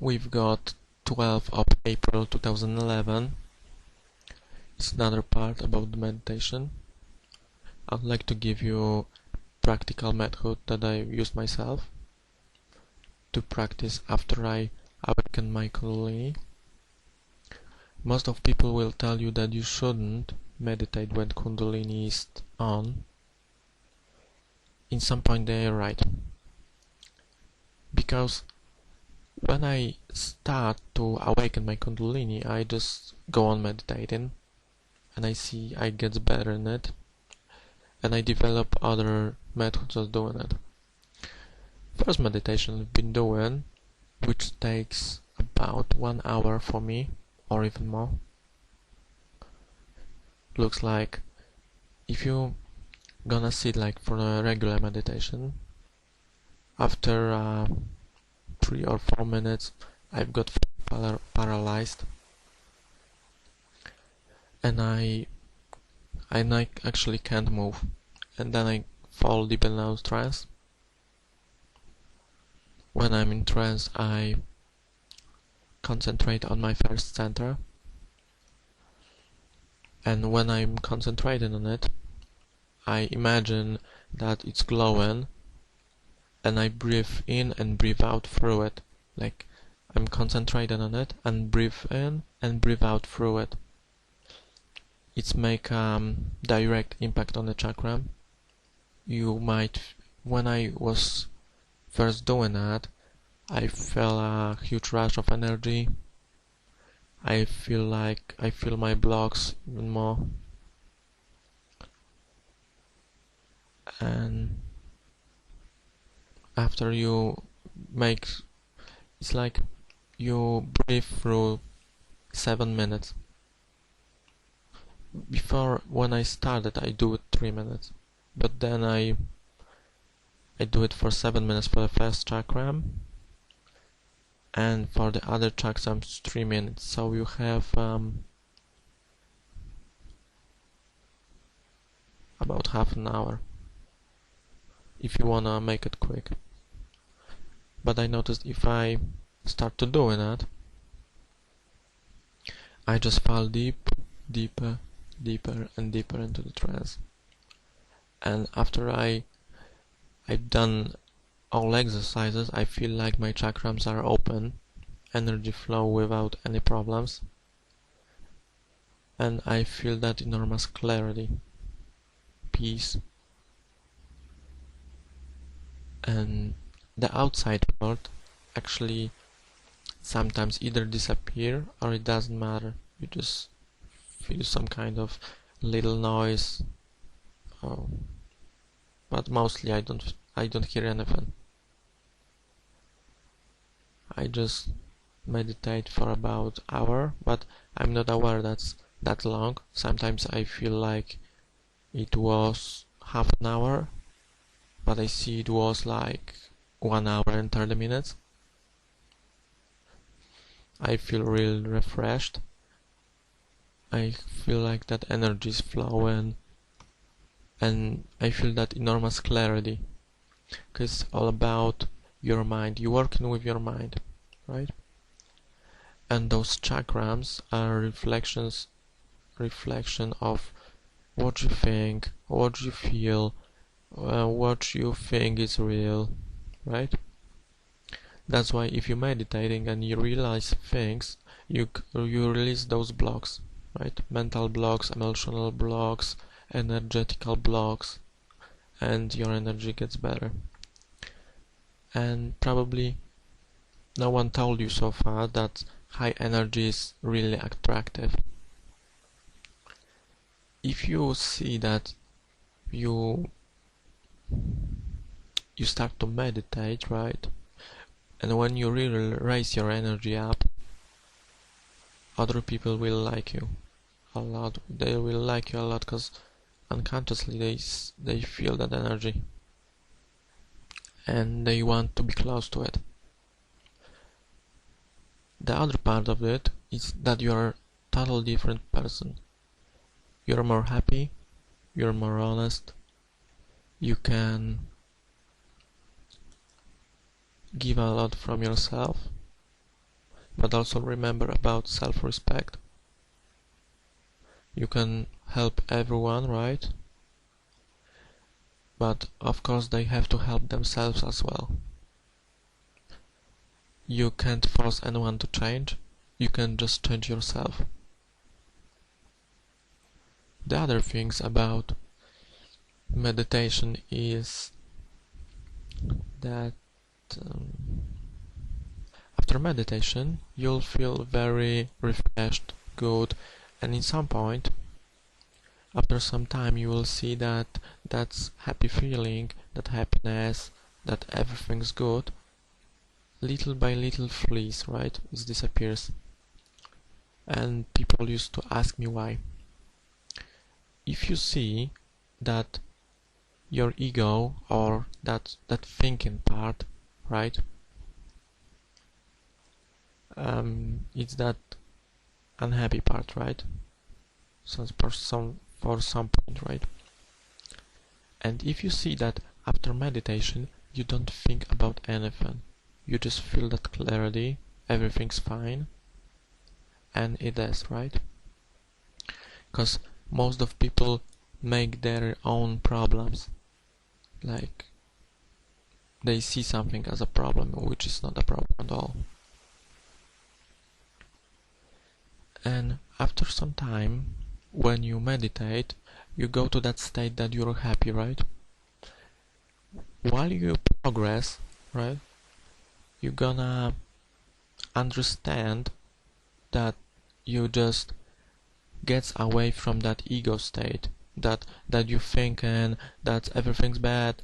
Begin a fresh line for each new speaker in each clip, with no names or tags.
We've got 12th of April 2011. It's another part about the meditation. I'd like to give you practical method that I used myself to practice after I awakened my Kundalini. Most of people will tell you that you shouldn't meditate when Kundalini is on. In some point they are right. Because when I start to awaken my Kundalini, I just go on meditating and I see I get better in it and I develop other methods of doing it. First meditation I've been doing, which takes about 1 hour for me or even more. Looks like if you gonna sit like for a regular meditation, after 3 or 4 minutes I've got paralyzed and I actually can't move, and then I fall deep in a trance. When I'm in trance I concentrate on my first center, and when I'm concentrating on it I imagine that it's glowing and I breathe in and breathe out through it. Like I'm concentrating on it and breathe in and breathe out through it. It's make direct impact on the czakram. You might, when I was first doing that, I felt a huge rush of energy. I feel my blocks even more. And after you make, it's like you breathe through 7 minutes. Before, when I started, I do it 3 minutes, but then I do it for 7 minutes for the first chakram, and for the other chakrams 3 minutes. So you have about half an hour if you wanna make it quick. But I noticed if I start to doing that, I just fall deeper and deeper into the trance. And after I've done all exercises, I feel like my chakrams are open, energy flow without any problems, and I feel that enormous clarity, peace, and the outside world actually sometimes either disappear or it doesn't matter. You just feel some kind of little noise, but mostly I don't hear anything. I just meditate for about an hour, but I'm not aware that's that long. Sometimes I feel like it was half an hour, but I see it was like 1 hour and 30 minutes. I feel really refreshed. I feel like that energy is flowing, and I feel that enormous clarity, because it's all about your mind. You're working with your mind, right? And those chakrams are reflection of what you think, what you feel, what you think is real, right? That's why if you're meditating and you realize things, you release those blocks, right? Mental blocks, emotional blocks, energetical blocks, and your energy gets better. And probably no one told you so far that high energy is really attractive. If you see that you start to meditate, right? And when you really raise your energy up, other people will like you a lot. They will like you a lot because unconsciously they feel that energy and they want to be close to it. The other part of it is that you are a totally different person. You're more happy, you're more honest, you can give a lot from yourself, but also remember about self-respect. You can help everyone, right? But of course they have to help themselves as well. You can't force anyone to change, you can just change yourself. The other things about meditation is that after meditation you'll feel very refreshed, good, and in some point, after some time, you will see that that's happy feeling, that happiness, that everything's good, little by little flees, right? It disappears. And people used to ask me why. If you see that your ego or that thinking part, right? It's that unhappy part, right? So for some point, right? And if you see that after meditation you don't think about anything, you just feel that clarity, everything's fine, and it is, right? Because most of people make their own problems, like they see something as a problem which is not a problem at all. And after some time, when you meditate, you go to that state that you're happy, right? While you progress, right, you're gonna understand that you just gets away from that ego state, that you thinking that everything's bad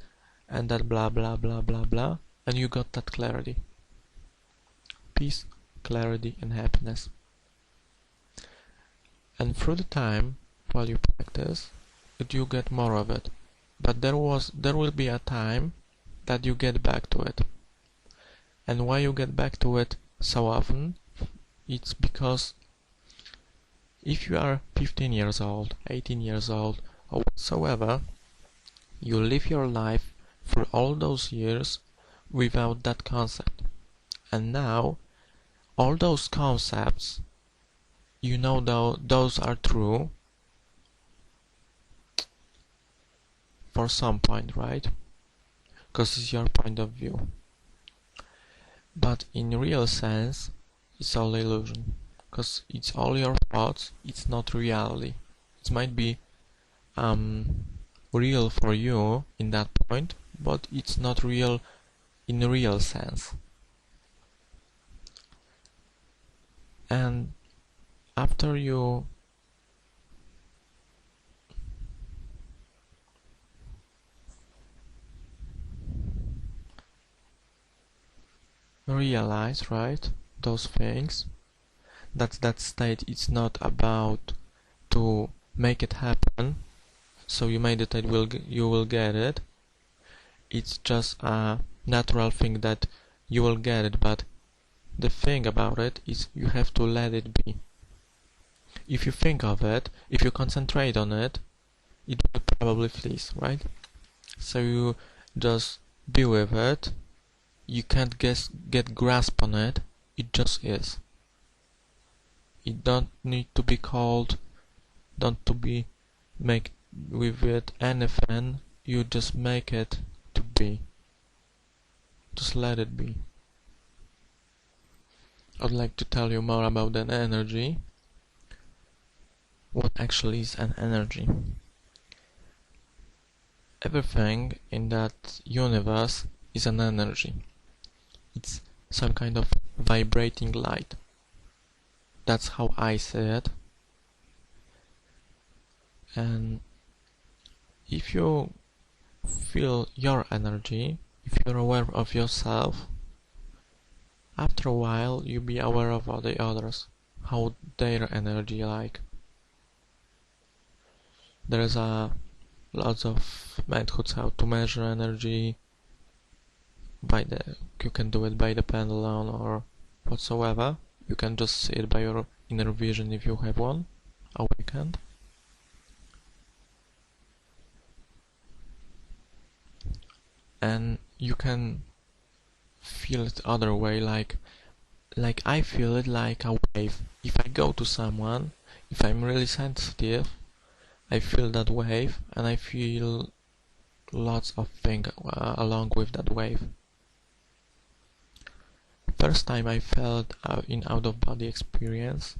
and that blah blah blah blah blah, and you got that clarity, peace, clarity, and happiness. And through the time, while you practice, you get more of it. But there will be a time that you get back to it. And why you get back to it so often? It's because if you are 15 years old, 18 years old, or whatsoever, you live your life for all those years without that concept. And now, all those concepts, you know those are true for some point, right? Because it's your point of view. But in real sense, it's all illusion. Because it's all your thoughts, it's not reality. It might be real for you in that point, but it's not real in a real sense. And after you realize, right, those things, that state is not about to make it happen, so you meditate, you will get it. It's just a natural thing that you will get it, but the thing about it is you have to let it be. If you think of it, if you concentrate on it, it will probably flee, right? So you just be with it. You can't get grasp on it. It just is. It don't need to be called, don't to be make with it anything. You just make it to be. Just let it be. I'd like to tell you more about an energy. What actually is an energy? Everything in that universe is an energy. It's some kind of vibrating light. That's how I see it. And if you feel your energy, if you're aware of yourself, after a while you'll be aware of all the others, how their energy like. There is lots of methods how to measure energy. You can do it by the pendulum or whatsoever. You can just see it by your inner vision if you have one, awakened. And you can feel it other way, like like I feel it like a wave. If I go to someone, if I'm really sensitive, I feel that wave and I feel lots of things along with that wave. First time I felt in out-of-body experience.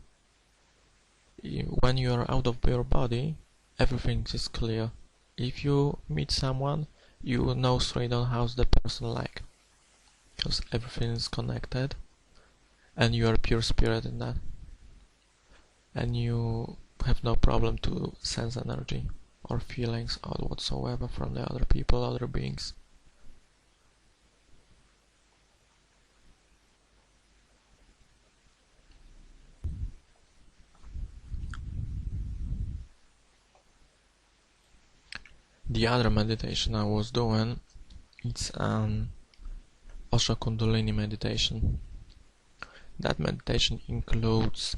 When you are out of your body, everything is clear. If you meet someone, you know straight on how's the person like, because everything is connected and you are pure spirit in that, and you have no problem to sense energy or feelings or whatsoever from the other people, other beings. The other meditation I was doing, it's an Osho Kundalini meditation. That meditation includes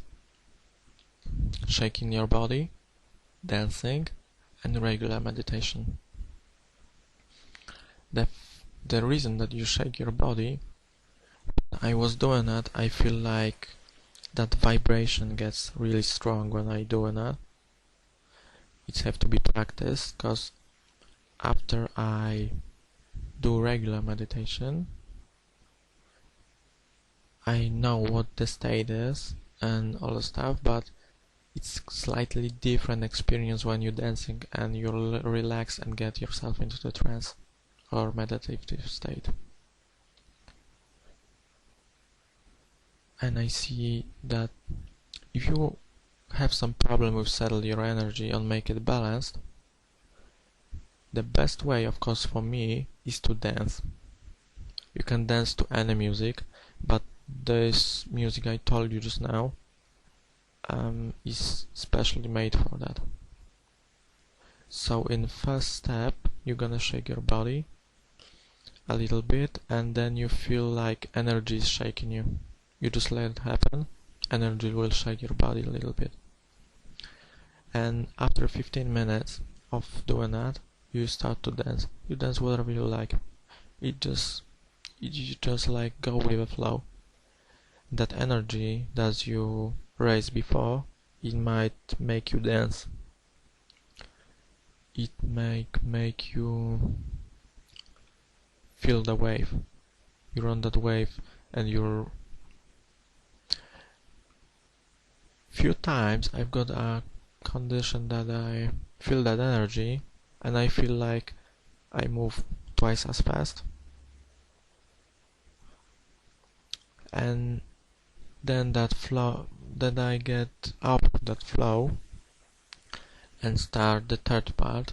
shaking your body, dancing, and regular meditation. The reason that you shake your body, I was doing that, I feel like that vibration gets really strong when I do that. It have to be practiced, because after I do regular meditation, I know what the state is and all the stuff, but it's slightly different experience when you're dancing and you relax and get yourself into the trance or meditative state. And I see that if you have some problem with settle your energy and make it balanced, the best way, of course, for me is to dance. You can dance to any music, but this music I told you just now is specially made for that. So in first step, you're gonna shake your body a little bit, and then you feel like energy is shaking you. You just let it happen, energy will shake your body a little bit. And after 15 minutes of doing that, you start to dance. You dance whatever you like. You just like go with the flow. That energy that you raised before, it might make you dance. It might make you feel the wave. You're on that wave and you're... Few times I've got a condition that I feel that energy and I feel like I move twice as fast. And then that flow, then I get out of that flow and start the third part,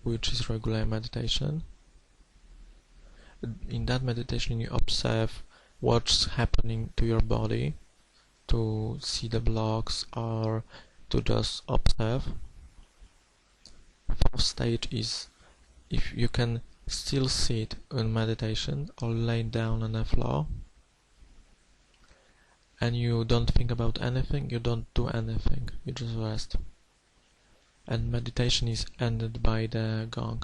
which is regular meditation. In that meditation you observe what's happening to your body, to see the blocks or to just observe. Fourth stage is if you can still sit in meditation or lay down on the floor and you don't think about anything, you don't do anything, you just rest. And meditation is ended by the gong.